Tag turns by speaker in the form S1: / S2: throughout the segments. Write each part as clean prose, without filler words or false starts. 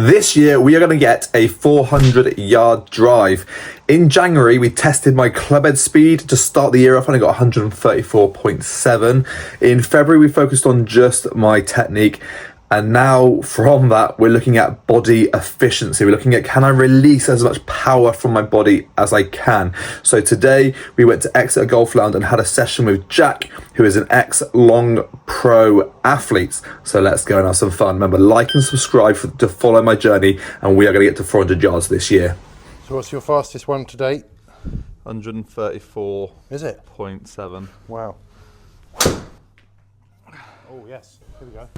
S1: This year, we are going to get a 400-yard drive. In January, we tested my clubhead speed to start the year off and I got 134.7. In February, we focused on just my technique. And now from that, we're looking at body efficiency. We're looking at, can I release as much power from my body as I can? So today we went to Exeter Golf Lounge and had a session with Jack, who is an ex-long pro athlete. So let's go and have some fun. Remember, like and subscribe to follow my journey, and we are going to get to 400 yards this year.
S2: So what's your fastest one to date?
S3: 134.
S2: Is it?
S3: 0.7.
S2: Wow. Oh yes, here we go.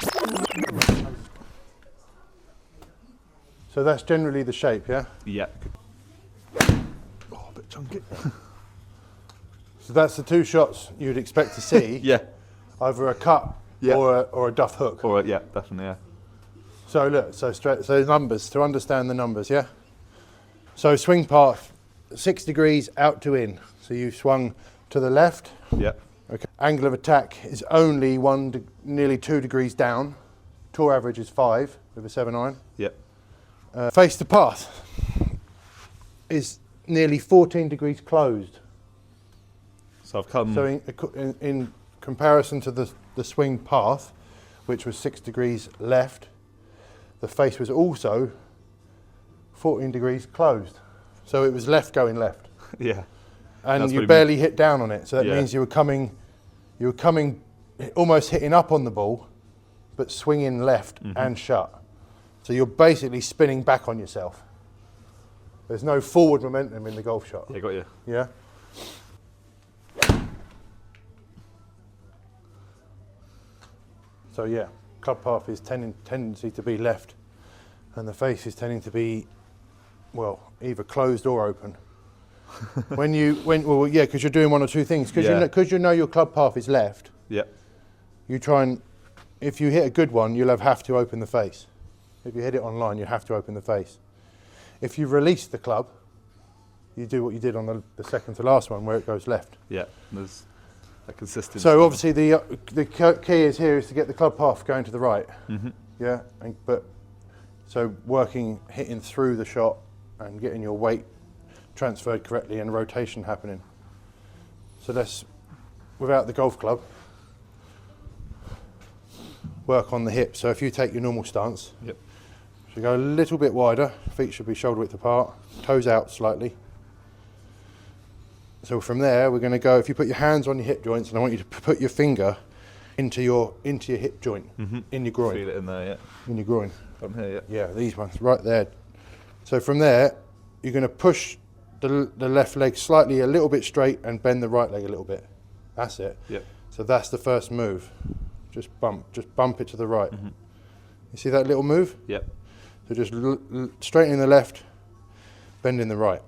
S2: So that's generally the shape, yeah?
S3: Yeah.
S2: Oh, a bit chunky. So that's the two shots you'd expect to see.
S3: Yeah.
S2: Either a cut or a duff hook.
S3: Or yeah, definitely, yeah.
S2: So look, so numbers, to understand the numbers, yeah? So swing path, 6 degrees out to in. So you've swung to the left.
S3: Yeah.
S2: Okay. Angle of attack is only nearly 2 degrees down. Tour average is 5 with a 7-iron.
S3: Yep.
S2: Face to path is nearly 14 degrees closed.
S3: So I've come.
S2: So in comparison to the swing path, which was 6 degrees left, the face was also 14 degrees closed. So it was left going left.
S3: Yeah.
S2: And you barely hit down on it. So that
S3: Yeah.
S2: means you were coming almost hitting up on the ball, but swinging left and shut. So you're basically spinning back on yourself. There's no forward momentum in the golf shot.
S3: Yeah, got you.
S2: Yeah? So yeah, club path is tendency to be left, and the face is tending to be, well, either closed or open. Because you're doing one or two things. Because you know your club path is left.
S3: Yeah.
S2: You try and, if you hit a good one, you'll have to open the face. If you hit it online, you have to open the face. If you release the club, you do what you did on the second to last one, where it goes left.
S3: Yeah. There's a consistency.
S2: So obviously the key is to get the club path going to the right. Yeah. So hitting through the shot and getting your weight transferred correctly and rotation happening. So let's, without the golf club, work on the hip. So if you take your normal stance,
S3: Yep.
S2: so go a little bit wider, feet should be shoulder width apart, toes out slightly. So from there, we're going to go, if you put your hands on your hip joints, and I want you to put your finger into your hip joint, in your groin.
S3: Feel it in there, yeah.
S2: In your groin.
S3: From here, yeah.
S2: Yeah, these ones, right there. So from there, you're going to push the left leg slightly a little bit straight and bend the right leg a little bit. That's it.
S3: Yep.
S2: So that's the first move. Just bump it to the right. You see that little move?
S3: Yep.
S2: So just straightening the left, bending the right.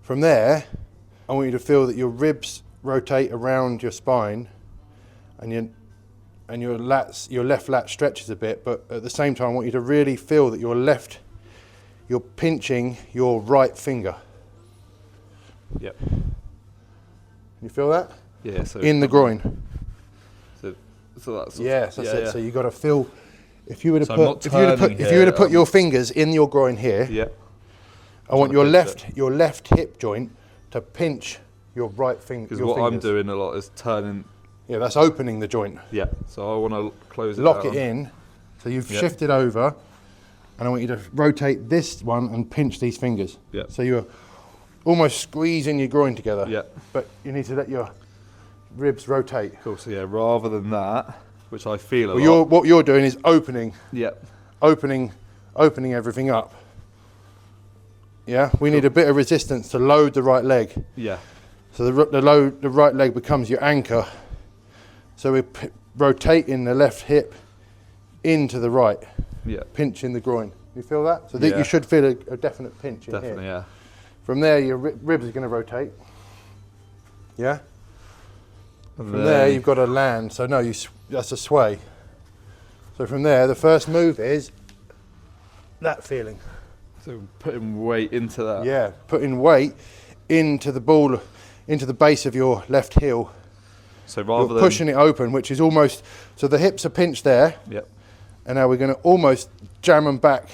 S2: From there, I want you to feel that your ribs rotate around your spine, and your left lat stretches a bit. But at the same time, I want you to really feel that you're pinching your right finger.
S3: Yep.
S2: You feel that?
S3: Yeah. So
S2: in the groin.
S3: So that's
S2: Yes, that's it.
S3: Yeah.
S2: So you got to feel. If you were to
S3: So
S2: put your fingers in your groin here,
S3: Yeah.
S2: I want your left hip joint to pinch your right finger.
S3: Because what I'm doing a lot is turning.
S2: Yeah, that's opening the joint.
S3: Yeah. So I want to close it.
S2: Lock
S3: down.
S2: it in. So you've shifted over, and I want you to rotate this one and pinch these fingers.
S3: Yeah.
S2: So you're almost squeezing your groin together.
S3: Yeah.
S2: But you need to let your ribs rotate.
S3: Cool. So yeah, rather than that, which I feel a lot.
S2: What you're doing is opening.
S3: Yeah.
S2: Opening everything up. Yeah, we need a bit of resistance to load the right leg.
S3: Yeah.
S2: So the right leg becomes your anchor. So we're rotating the left hip into the right.
S3: Yeah.
S2: Pinching the groin. You feel that? So
S3: Yeah.
S2: you should feel a definite pinch in
S3: Definitely,
S2: here.
S3: yeah.
S2: From there, your ribs are going to rotate. Yeah.
S3: And
S2: From there, you've got to land. So no, that's a sway. So from there, the first move is that feeling.
S3: So putting weight into that.
S2: Yeah, putting weight into the ball, into the base of your left heel.
S3: So rather
S2: You're
S3: than
S2: pushing it open, which is almost, so the hips are pinched there,
S3: Yep.
S2: And now we're going to almost jam them back.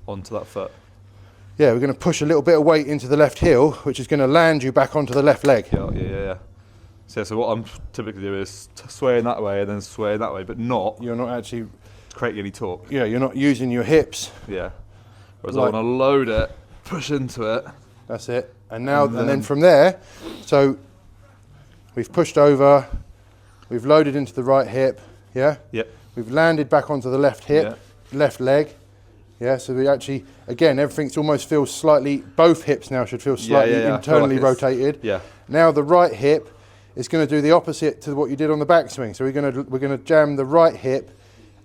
S3: Onto that foot.
S2: Yeah, we're going to push a little bit of weight into the left heel, which is going to land you back onto the left leg.
S3: Yeah. So what I'm typically doing is swaying that way and then swaying that way, but not
S2: You're not actually,
S3: creating any torque.
S2: yeah, you're not using your hips.
S3: Yeah. Whereas
S2: Like-
S3: I want to load it, push into it.
S2: That's it. And now, and then from there, so we've pushed over, we've loaded into the right hip, yeah?
S3: Yep.
S2: We've landed back onto the left hip, left leg. Yeah, so we actually, again, everything's almost feels slightly, both hips now should feel slightly
S3: yeah. I feel
S2: internally
S3: like it's-
S2: rotated.
S3: Yeah.
S2: Now the right hip is going to do the opposite to what you did on the backswing. So we're going to jam the right hip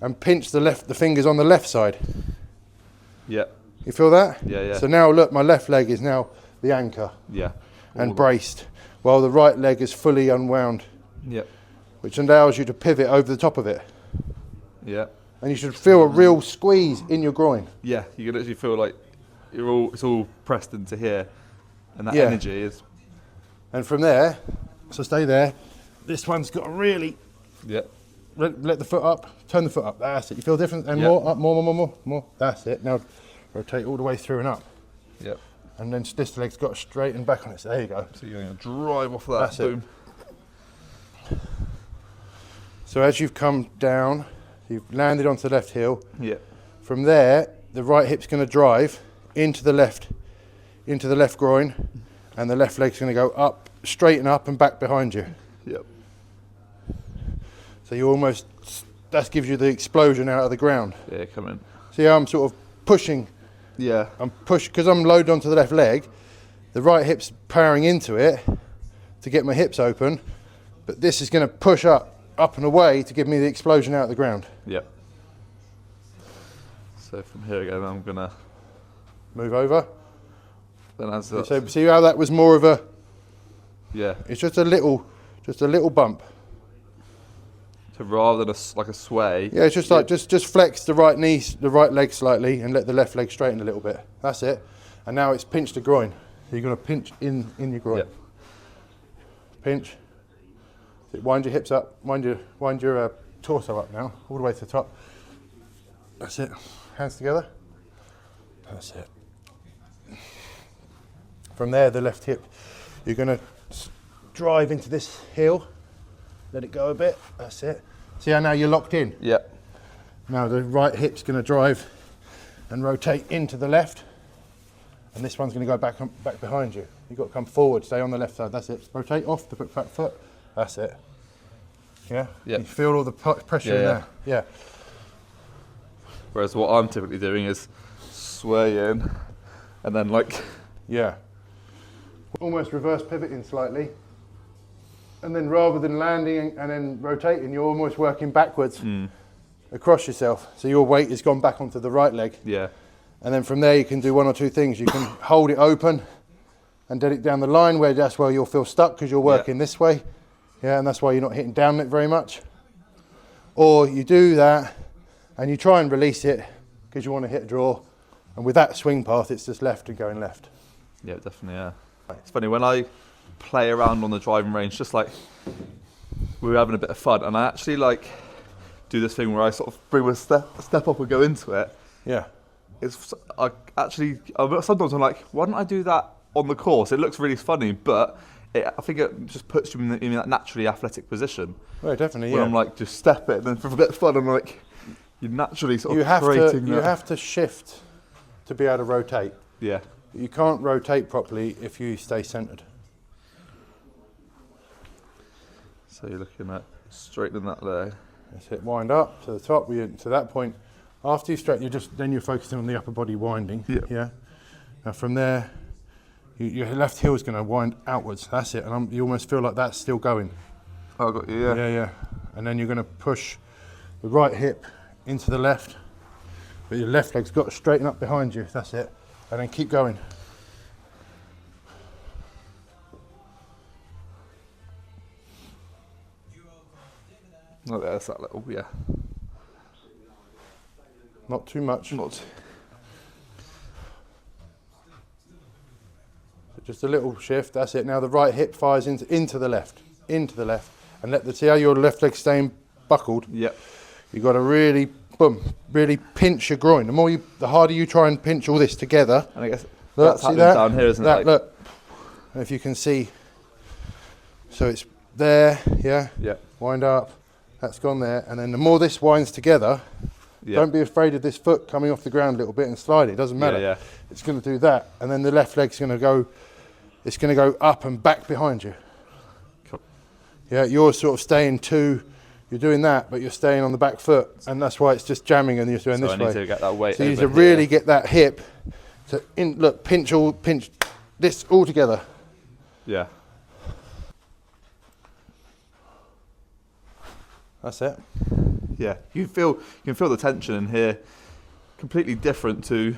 S2: and pinch the fingers on the left side.
S3: Yep.
S2: You feel that?
S3: Yeah.
S2: So now look, my left leg is now the anchor
S3: Yeah.
S2: and braced, while the right leg is fully unwound,
S3: Yep.
S2: which allows you to pivot over the top of it.
S3: Yeah.
S2: And you should feel a real squeeze in your groin.
S3: Yeah. You can actually feel like it's all pressed into here, and that
S2: Yeah.
S3: energy is.
S2: And from there, so stay there. This one's got to really
S3: Yeah.
S2: let the foot up, turn the foot up. That's it. You feel different? And
S3: Yeah.
S2: more, up, more. That's it. Now rotate all the way through and up.
S3: Yep.
S2: And then this leg's got to straighten back on it. So there you go.
S3: So you're going to drive off that.
S2: That's it.
S3: Boom.
S2: So as you've come down, you've landed onto the left heel.
S3: Yep.
S2: From there, the right hip's going to drive into the left groin, and the left leg's going to go up, straighten up and back behind you.
S3: Yep.
S2: So you almost, that gives you the explosion out of the ground.
S3: Yeah. Come in.
S2: See how I'm sort of pushing,
S3: Yeah.
S2: because I'm loaded onto the left leg, the right hip's powering into it to get my hips open, but this is going to push up and away to give me the explosion out of the ground.
S3: Yep. So from here again, I'm gonna
S2: Move over.
S3: then as that.
S2: So see how that was more of a,
S3: Yeah.
S2: it's just a little bump.
S3: So rather than like a sway.
S2: Yeah, it's just like, just flex the right knee, the right leg slightly and let the left leg straighten a little bit. That's it. And now it's pinch the groin. So you're going to pinch in your groin.
S3: Yep.
S2: Pinch. Wind your hips up, wind your torso up now, all the way to the top. That's it. Hands together. That's it. From there, the left hip, you're going to drive into this heel. Let it go a bit. That's it. See how now you're locked in?
S3: Yep.
S2: Now the right hip's going to drive and rotate into the left, and this one's going to go back behind you. You've got to come forward, stay on the left side. That's it. Rotate off the back foot. That's it. Yeah?
S3: Yep.
S2: You feel all the pressure in
S3: Yeah,
S2: there? Yeah.
S3: Whereas what I'm typically doing is swaying, and then like.
S2: Yeah. Almost reverse pivoting slightly. And then rather than landing and then rotating, you're almost working backwards across yourself. So your weight has gone back onto the right leg.
S3: Yeah.
S2: And then from there you can do one or two things. You can hold it open and dead it down the line, where that's where you'll feel stuck because you're working this way. Yeah, and that's why you're not hitting down it very much. Or you do that and you try and release it because you want to hit a draw. And with that swing path, it's just left and going left.
S3: Yeah, definitely. Yeah. It's funny when I play around on the driving range, just like we were having a bit of fun, and I actually like do this thing where I sort of bring a step up and go into it.
S2: Yeah.
S3: Sometimes I'm like, why don't I do that on the course? It looks really funny, but I think it just puts you in that naturally athletic position.
S2: Well, definitely,
S3: Where
S2: yeah.
S3: I'm like, just step it, and then for a bit of fun, I'm like, you're naturally sort of
S2: You
S3: creating that.
S2: have to shift to be able to rotate.
S3: Yeah.
S2: You can't rotate properly if you stay centered.
S3: So you're looking at straightening that there.
S2: That's it. Wind up to the top. To that point, after you straighten, you're focusing on the upper body winding.
S3: Yeah.
S2: Yeah. Now from there, your left heel is going to wind outwards. That's it. And you almost feel like that's still going.
S3: Oh, I got you. Yeah.
S2: Yeah. And then you're going to push the right hip into the left, but your left leg's got to straighten up behind you. That's it. And then keep going.
S3: Oh, there's that little. Yeah.
S2: Not too much.
S3: Not.
S2: Just a little shift. That's it. Now the right hip fires into the left, and see how your left leg's staying buckled.
S3: Yep.
S2: You've got to really boom, really pinch your groin. The harder you try and pinch all this together.
S3: And I guess
S2: Look,
S3: that's
S2: see
S3: happening
S2: that?
S3: down here, isn't
S2: That,
S3: it?
S2: look, if you can see, so it's there, yeah,
S3: Yeah.
S2: wind up, that's gone there, and then the more this winds together,
S3: Yeah.
S2: don't be afraid of this foot coming off the ground a little bit and slide it doesn't matter.
S3: Yeah.
S2: It's going to do that, and then the left leg's going to go, it's going to go up and back behind you.
S3: Cool.
S2: Yeah, you're sort of staying you're doing that, but you're staying on the back foot, and that's why it's just jamming and you're doing
S3: So
S2: this
S3: I need
S2: way.
S3: to get that weight
S2: So you need
S3: over
S2: to really
S3: here.
S2: get that hip to pinch this all together.
S3: Yeah.
S2: That's it.
S3: Yeah. You can feel the tension in here, completely different to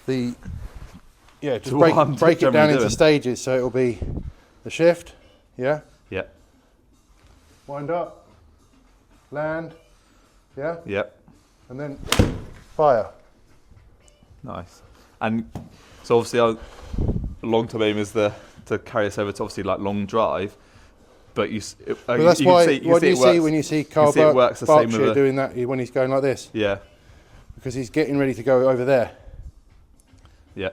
S2: Just
S3: To what I'm
S2: break it down
S3: generally
S2: into
S3: doing.
S2: stages. So it'll be the shift, yeah,
S3: yeah.
S2: wind up, land, yeah,
S3: Yep.
S2: and then fire.
S3: Nice. And so obviously our long-term aim is to carry us over to obviously like long drive, but
S2: But that's why. What do you see when you see Carl
S3: see it works the same with
S2: Berkshire
S3: a-
S2: doing that when he's going like this?
S3: Yeah.
S2: Because he's getting ready to go over there,
S3: Yeah.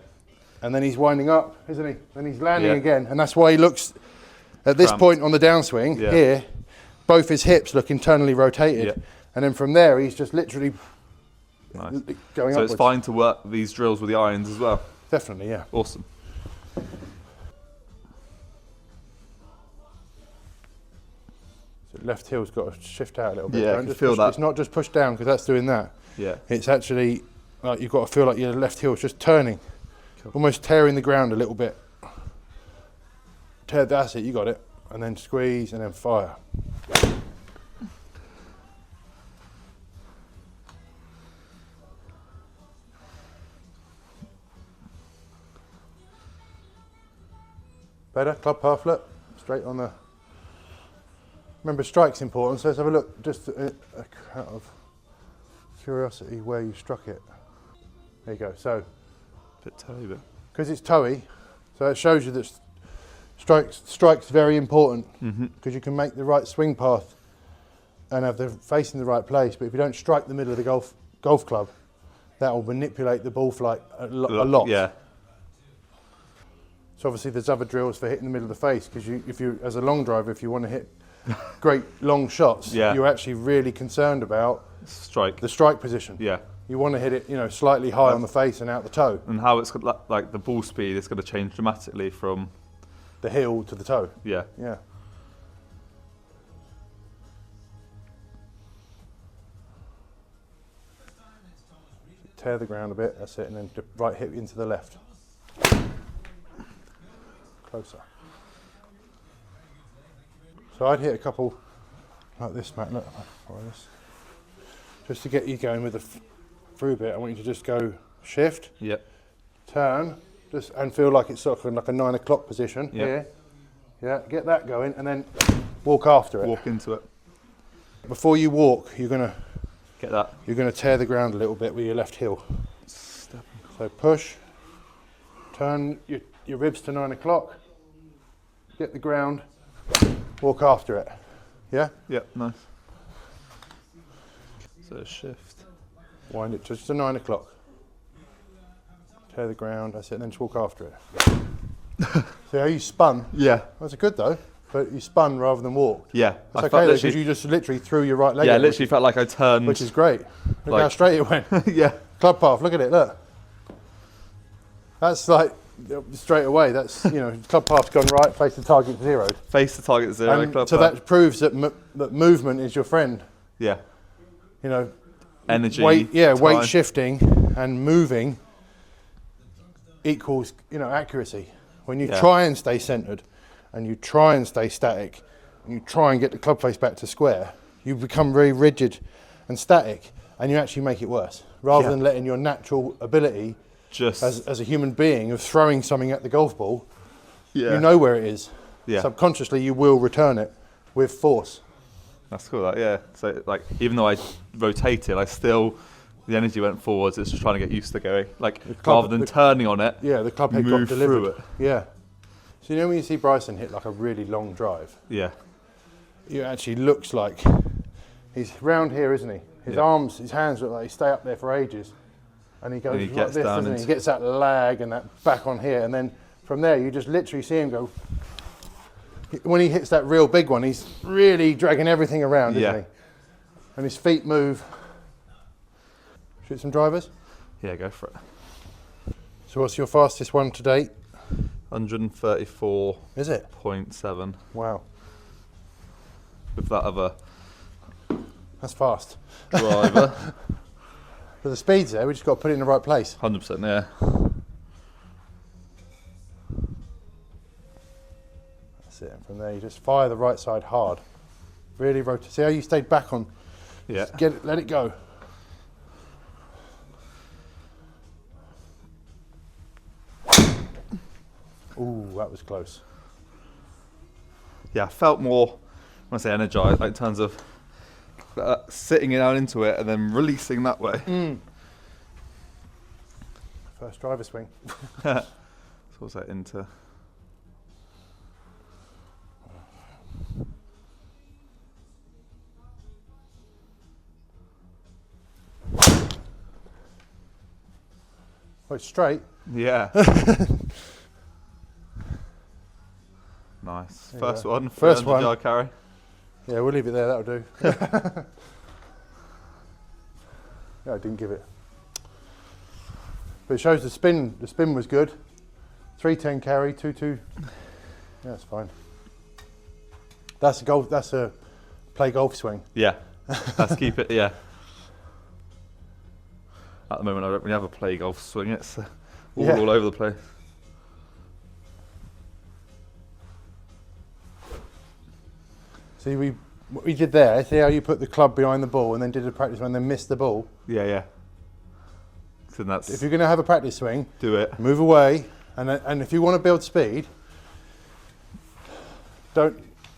S2: and then he's winding up, isn't he? Then he's landing
S3: Yeah.
S2: again, and that's why he looks at this
S3: Cramped.
S2: point on the downswing
S3: Yeah.
S2: here. Both his hips look internally rotated,
S3: Yeah.
S2: and then from there he's just literally
S3: Nice.
S2: going
S3: So
S2: upwards.
S3: it's fine to work these drills with the irons as well.
S2: Definitely, yeah.
S3: Awesome.
S2: So left heel's got to shift out a little bit.
S3: Yeah, I
S2: Don't
S3: can
S2: just
S3: feel
S2: push,
S3: that.
S2: It's not just push down because that's doing that.
S3: Yeah.
S2: It's actually like you've got to feel like your left heel's just turning,
S3: Cool.
S2: almost tearing the ground a little bit. That's it. You got it. And then squeeze and then fire. Better club half flip, straight on the. Remember, strike's important. So let's have a look, just out of curiosity, where you struck it. There you go. So,
S3: Bit toe, but
S2: because it's toey, so it shows you that strike's very important
S3: mm-hmm.
S2: because you can make the right swing path and have the face in the right place. But if you don't strike the middle of the golf club, that will manipulate the ball flight a lot.
S3: Yeah.
S2: So obviously there's other drills for hitting the middle of the face because if you, as a long driver, if you want to hit great long shots,
S3: Yeah.
S2: you're actually really concerned about
S3: Strike.
S2: the strike position.
S3: Yeah.
S2: You want to hit it, slightly high on the face and out the toe,
S3: And how it's got like the ball speed is going to change dramatically from
S2: the heel to the toe.
S3: yeah.
S2: Yeah. Tear the ground a bit, that's it, and then the right hip into the left. Closer. So I'd hit a couple like this, Matt, look, like this. Just to get you going with the through bit, I want you to just go shift,
S3: Yep.
S2: turn, just and feel like it's sort of like a 9 o'clock position
S3: Yep.
S2: here. Yeah, get that going and then walk after it.
S3: Walk into it.
S2: Before you walk, you're gonna
S3: Get that.
S2: tear the ground a little bit with your left heel.
S3: Step.
S2: So push, turn your ribs to 9 o'clock, get the ground, walk after it. Yeah?
S3: Yep. Nice. So shift.
S2: Wind it just to 9 o'clock. Tear the ground, that's it, and then just walk after it. See how you spun?
S3: Yeah.
S2: That's good though, but you spun rather than walked.
S3: Yeah.
S2: That's
S3: I
S2: okay
S3: felt
S2: though, because
S3: literally,
S2: you just literally threw your right leg
S3: yeah,
S2: out,
S3: literally felt like I turned.
S2: which is great. Look
S3: like-
S2: how straight it went.
S3: yeah.
S2: Club path, look at it, look. That's like straight away, that's, club path's gone right, face the target zeroed.
S3: Face the target zero.
S2: And
S3: Club
S2: so
S3: path.
S2: that proves that that movement is your friend.
S3: Yeah. Energy.
S2: Weight
S3: time.
S2: shifting and moving equals, accuracy. When you
S3: Yeah.
S2: try and stay centered and you try and stay static and you try and get the club face back to square, you become very rigid and static and you actually make it worse. Rather
S3: Yeah.
S2: than letting your natural ability
S3: Just.
S2: as a human being of throwing something at the golf ball,
S3: yeah.
S2: you know where it is.
S3: Yeah.
S2: Subconsciously you will return it with force.
S3: That's cool. That, yeah. So like, even though I rotated, the energy went forwards. It's just trying to get used to going. Like
S2: club-
S3: rather than turning on it.
S2: Yeah, the club head got
S3: Move
S2: delivered.
S3: through it.
S2: Yeah. So when you see Bryson hit like a really long drive,
S3: Yeah.
S2: it actually looks like he's round here, isn't he? His
S3: Yeah.
S2: arms, his hands look like they stay up there for ages. And he goes
S3: And he
S2: like
S3: gets
S2: this,
S3: down
S2: doesn't he?
S3: into-
S2: He gets that lag and that back on here. And then from there, you just literally see him go. When he hits that real big one, he's really dragging everything around,
S3: Yeah.
S2: isn't he? And his feet move. Shoot some drivers.
S3: Yeah, go for it.
S2: So what's your fastest one to date?
S3: 134.7
S2: Is it? Wow,
S3: with that other
S2: that's fast.
S3: driver.
S2: But the speed's there, we just got to put it in the right place.
S3: 100%, yeah.
S2: That's it. And from there, you just fire the right side hard. Really rotate. See how you stayed back on?
S3: Yeah.
S2: Get it, let it go. Ooh, that was close.
S3: Yeah, I felt more, when I say energized, like in terms of sitting down into it and then releasing that way.
S2: First driver swing.
S3: So what's that into?
S2: Oh, it's straight.
S3: Yeah. Nice.
S2: There you
S3: First
S2: go.
S3: one.
S2: First
S3: 300
S2: one.
S3: yard carry.
S2: Yeah, we'll leave it there, that'll do. Yeah, I didn't give it. But it shows the spin was good. 310 carry, 2-2. Yeah, that's fine. That's a golf, that's a play golf swing.
S3: Yeah. Let's keep it, yeah. At the moment, I don't really have a play golf swing. It's
S2: Yeah.
S3: all over the place.
S2: See, what we did there, see how you put the club behind the ball and then did a practice swing and then missed the ball?
S3: Yeah, yeah. So that's
S2: If you're going to have a practice swing,
S3: do it.
S2: move away, and if you want to build speed,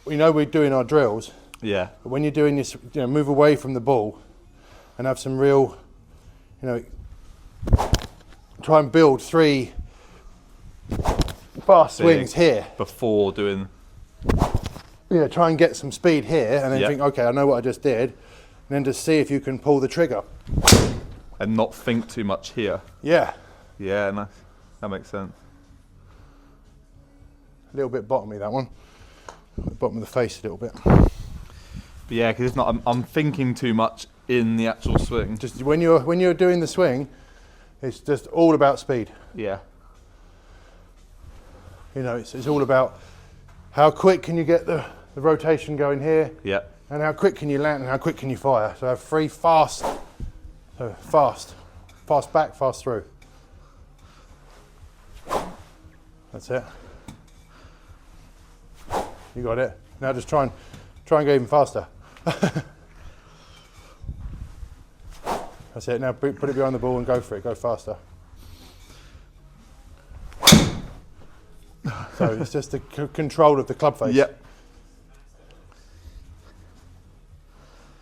S2: we know we're doing our drills,
S3: Yeah.
S2: but when you're doing this, move away from the ball and have some real, try and build 3 fast swings here.
S3: Before doing.
S2: Yeah, try and get some speed here and then
S3: Yeah.
S2: think, okay, I know what I just did, and then just see if you can pull the trigger.
S3: And not think too much here.
S2: Yeah,
S3: Yeah, nice. That makes sense.
S2: a little bit bottomy that one. Bottom of the face a little bit.
S3: But yeah, because it's not. I'm thinking too much in the actual swing.
S2: Just when you're doing the swing, it's just all about speed.
S3: Yeah.
S2: It's all about how quick can you get the rotation going here,
S3: Yeah.
S2: and how quick can you land and how quick can you fire. So have 3 fast, fast back, fast through. That's it. You got it. Now just try and go even faster. That's it. Now put it behind the ball and go for it. Go faster. So it's just the control of the club face.
S3: Yeah.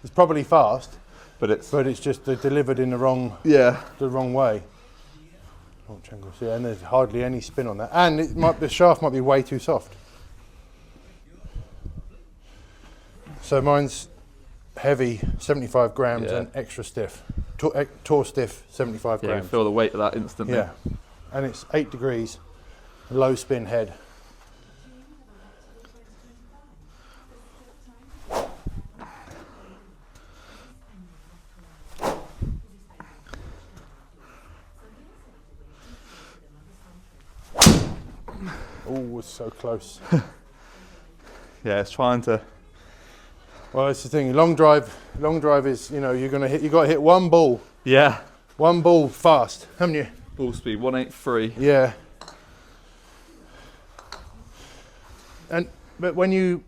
S2: It's probably fast,
S3: But it's.
S2: but it's just delivered in the wrong
S3: Yeah.
S2: way. Oh, triangle. See, and there's hardly any spin on that, and the shaft might be way too soft. So mine's heavy, 75 grams,
S3: Yeah.
S2: and extra stiff. Tour stiff, 75
S3: Yeah. You
S2: grams.
S3: feel the weight of that instantly.
S2: Yeah, and it's 8 degrees, low spin head. Oh, it's so close.
S3: Yeah. It's trying to.
S2: Well, it's the thing. Long drive is, you got to hit one ball fast, haven't you?
S3: Ball speed 183.
S2: Yeah. But when you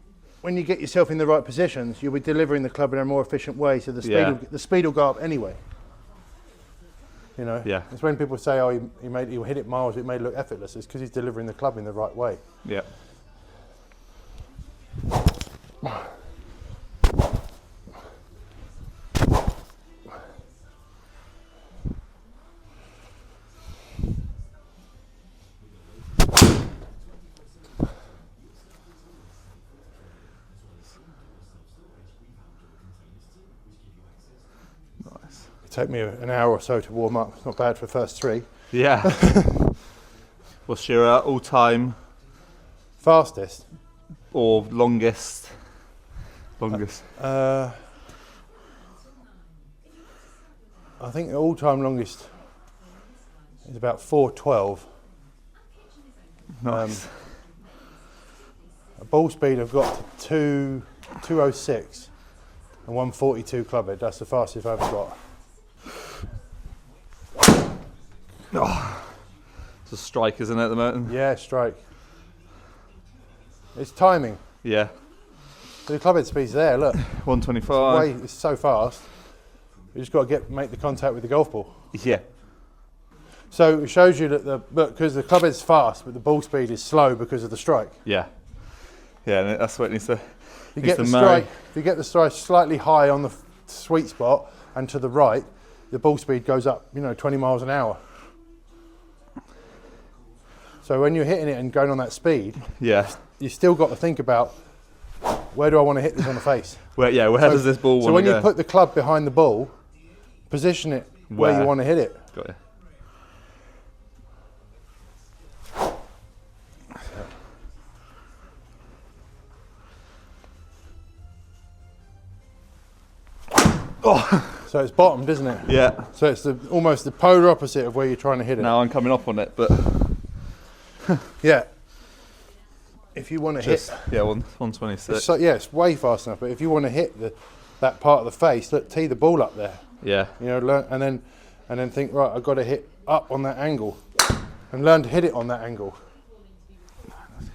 S2: get yourself in the right positions, you'll be delivering the club in a more efficient way. So the speed will go up anyway.
S3: Yeah.
S2: It's when people say, "Oh, he'll hit it miles. It may look effortless." It's because he's delivering the club in the right way.
S3: Yeah.
S2: take me an hour or so to warm up. It's not bad for the first 3.
S3: Yeah. What's your all-time
S2: Fastest?
S3: or longest?
S2: I think the all-time longest is about 4:12.
S3: Nice.
S2: A ball speed I've got to 2:06 and 1:42 club head. That's the fastest I've ever got.
S3: It's a strike, isn't it, at the moment?
S2: Yeah, strike. It's timing.
S3: Yeah.
S2: The club head speed's there. Look,
S3: 125.
S2: it's so fast. You just got to make the contact with the golf ball.
S3: Yeah.
S2: So it shows you that because the club head's fast, but the ball speed is slow because of the strike.
S3: Yeah. Yeah, and that's what it needs to.
S2: You get the
S3: marry.
S2: strike. If you get the strike slightly high on the sweet spot and to the right, the ball speed goes up. 20 miles an hour. So when you're hitting it and going on that speed,
S3: Yeah.
S2: you still got to think about where do I want to hit this on the face.
S3: Where does this ball want to go?
S2: So when you put the club behind the ball, position it where you want to hit it.
S3: Got you.
S2: So it's bottomed, isn't it?
S3: Yeah.
S2: So it's almost the polar opposite of where you're trying to hit it.
S3: Now I'm coming off on it, but
S2: Yeah. If you want to hit,
S3: 126.
S2: so yeah, it's way fast enough. But if you want to hit that part of the face, tee the ball up there.
S3: Yeah.
S2: Learn, and then think, right, I've got to hit up on that angle, and learn to hit it on that angle.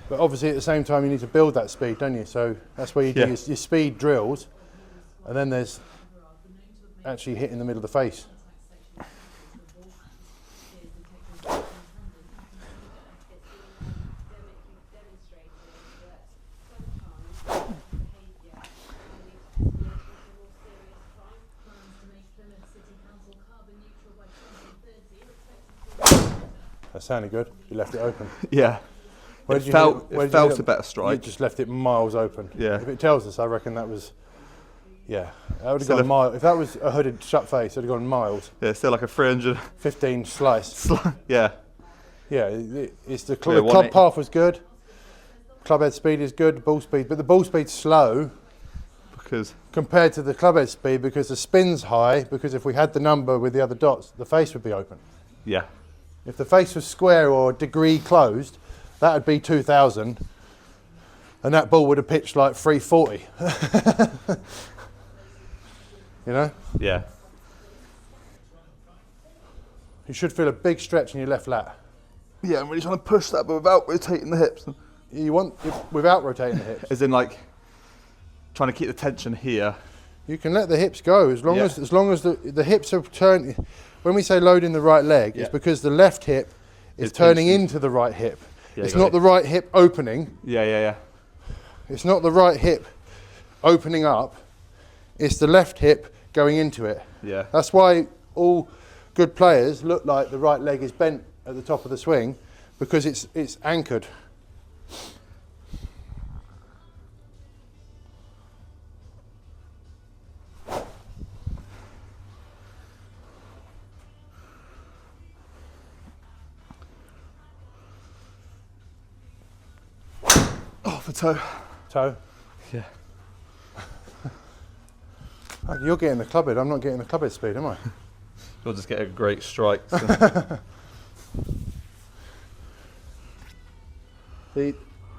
S2: But obviously, at the same time, you need to build that speed, don't you? So that's where you do your speed drills, and then there's actually hitting the middle of the face. That sounded good. You left it open.
S3: Yeah.
S2: Where
S3: It
S2: did you
S3: felt
S2: hit it?
S3: it felt a better strike.
S2: You just left it miles open.
S3: Yeah.
S2: If it tells us, I reckon that was, that would have
S3: Still
S2: gone
S3: a-
S2: miles. If that was a hooded shut face, it would have gone miles.
S3: Yeah, still like a 300.
S2: 15 slice.
S3: Yeah.
S2: Yeah, it's the
S3: Yeah,
S2: club
S3: 180.
S2: path was good. Club head speed is good. Ball speed, but the ball speed's slow
S3: Because
S2: compared to the club head speed because the spin's high. Because if we had the number with the other dots, the face would be open.
S3: yeah.
S2: If the face was square or degree closed, that would be 2,000, and that ball would have pitched like 340.
S3: Yeah.
S2: You should feel a big stretch in your left lat.
S3: Yeah, I'm really trying to push that, but without rotating the hips.
S2: You want without rotating the hips.
S3: As in, like, trying to keep the tension here.
S2: You can let the hips go as long as the hips are turned. When we say loading the right leg, it's because the left hip is
S3: It's
S2: turning
S3: pinched.
S2: into the right hip.
S3: Yeah,
S2: It's
S3: got
S2: not
S3: it.
S2: the right hip opening.
S3: Yeah.
S2: It's not the right hip opening up. It's the left hip going into it.
S3: Yeah.
S2: That's why all good players look like the right leg is bent at the top of the swing, because it's anchored.
S3: Off a toe.
S2: Toe.
S3: Yeah.
S2: You're getting the club head. I'm not getting the club head speed, am I?
S3: You'll just get a great strike. So.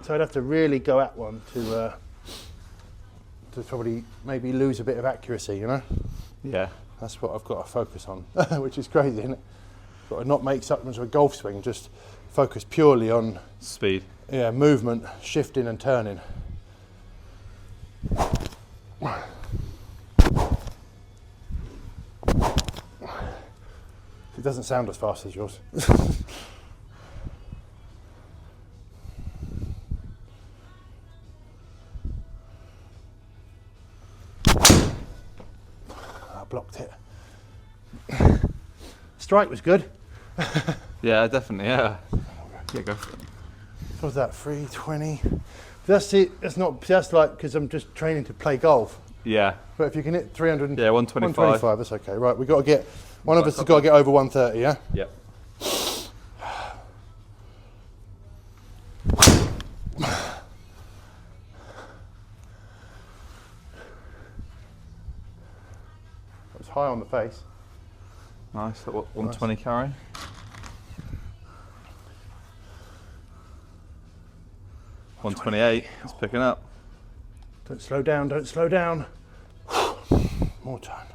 S2: So I'd have to really go at one to probably maybe lose a bit of accuracy,
S3: Yeah.
S2: That's what I've got to focus on, which is crazy, isn't it? Got to not make so much of a golf swing, just focus purely on
S3: Speed.
S2: movement, shifting and turning. It doesn't sound as fast as yours. I blocked it. Strike was good.
S3: Yeah, definitely. Yeah. Yeah, go for it.
S2: What was that, 320? That's it. That's not. That's like because I'm just training to play golf.
S3: Yeah.
S2: But if you can hit 300,
S3: Yeah, 125.
S2: 125, that's okay. Right, we got to get, one of us has got to get over 130, yeah?
S3: Yep.
S2: It's high on the face.
S3: Nice. So what, 120 carry.
S2: Nice.
S3: 128. It's picking up.
S2: Don't slow down, don't slow down. More time.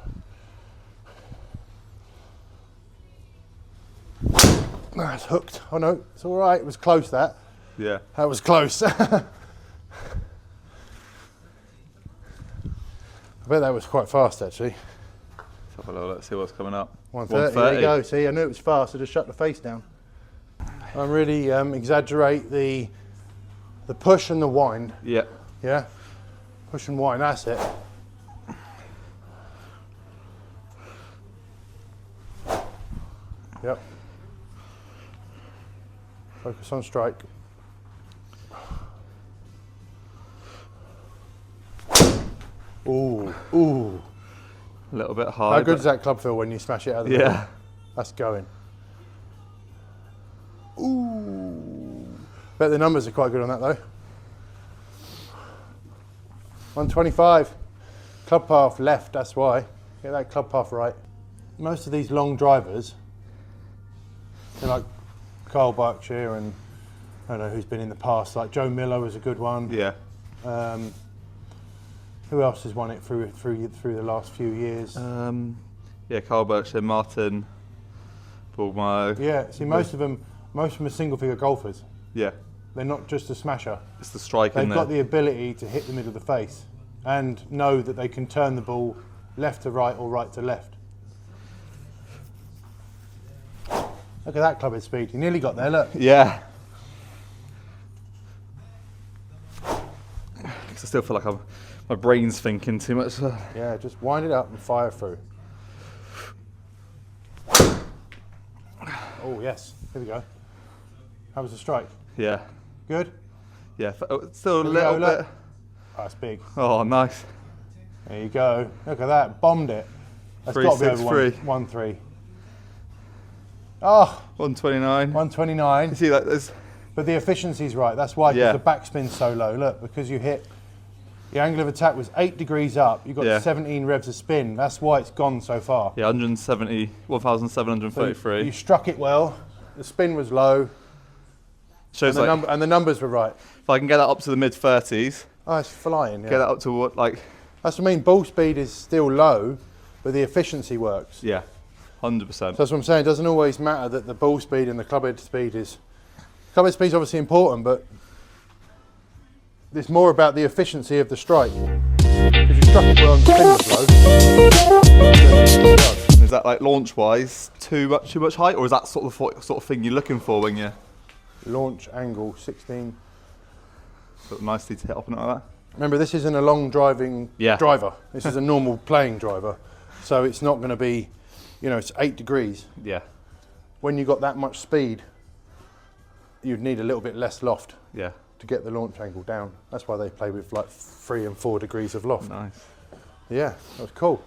S2: It's hooked. Oh no, it's all right. It was close, that.
S3: Yeah.
S2: That was close. I bet that was quite fast, actually.
S3: Let's have a little look, see what's coming up.
S2: 130, there you go. See, I knew it was fast, I just shut the face down. I really exaggerate the push and the wind.
S3: Yeah.
S2: Yeah? Push and wind, that's it. Yep. Focus on strike. Ooh, ooh.
S3: A little bit high.
S2: How good does that club feel when you smash it out of the
S3: Yeah.
S2: middle? That's going. Ooh. Bet the numbers are quite good on that though. 125. Club path left, that's why. Get that club path right. Most of these long drivers, they're like Carl Berkshire and I don't know who's been in the past, like Joe Miller was a good one.
S3: Yeah.
S2: Who else has won it through the last few years?
S3: Yeah, Carl Berkshire, Martin, Bulmo.
S2: Yeah, see most of them are single figure golfers.
S3: Yeah.
S2: They're not just a smasher.
S3: It's the strike
S2: They've
S3: in there.
S2: got the ability to hit the middle of the face and know that they can turn the ball left to right or right to left. Look at that clubhead speed. You nearly got there, look.
S3: Yeah. 'Cause I still feel like my brain's thinking too much.
S2: Yeah, just wind it up and fire through. Oh, yes. Here we go. How was the strike?
S3: Yeah.
S2: Good?
S3: Yeah. Still a
S2: Here we
S3: little
S2: go, look.
S3: bit.
S2: Oh, that's big.
S3: Oh, nice.
S2: There you go. Look at that. Bombed it. That's got to be over
S3: 363.
S2: 1-3. Oh,
S3: 129.
S2: 129.
S3: You see that? There's.
S2: But the efficiency's right. That's why, because
S3: Yeah.
S2: the backspin's so low. Look, because you hit, the angle of attack was 8 degrees up. You got
S3: Yeah.
S2: 17 revs of spin. That's why it's gone so far.
S3: Yeah, 170,
S2: You struck it well. The spin was low,
S3: Shows
S2: and
S3: like
S2: the numbers were right.
S3: if I can get that up to the mid 30s,
S2: Oh, it's flying. Yeah.
S3: get that up to what like
S2: That's what I mean. Ball speed is still low, but the efficiency works.
S3: yeah, 100%.
S2: So that's what I'm saying. It doesn't always matter that the ball speed and the clubhead speed is. Clubhead speed is obviously important, but it's more about the efficiency of the strike. Because you struck it well and the spin was low.
S3: Is that like launch wise too much height, or is that sort of thing you're looking for when you
S2: Launch angle 16.
S3: sort of nicely to hit up and like that?
S2: Remember, this isn't a long driving
S3: Yeah.
S2: driver. This is a normal playing driver. So it's not going to be, it's 8 degrees.
S3: Yeah,
S2: When you got that much speed, you'd need a little bit less loft
S3: yeah,
S2: to get the launch angle down. That's why they play with like 3 and 4 degrees of loft.
S3: nice.
S2: Yeah, that was cool.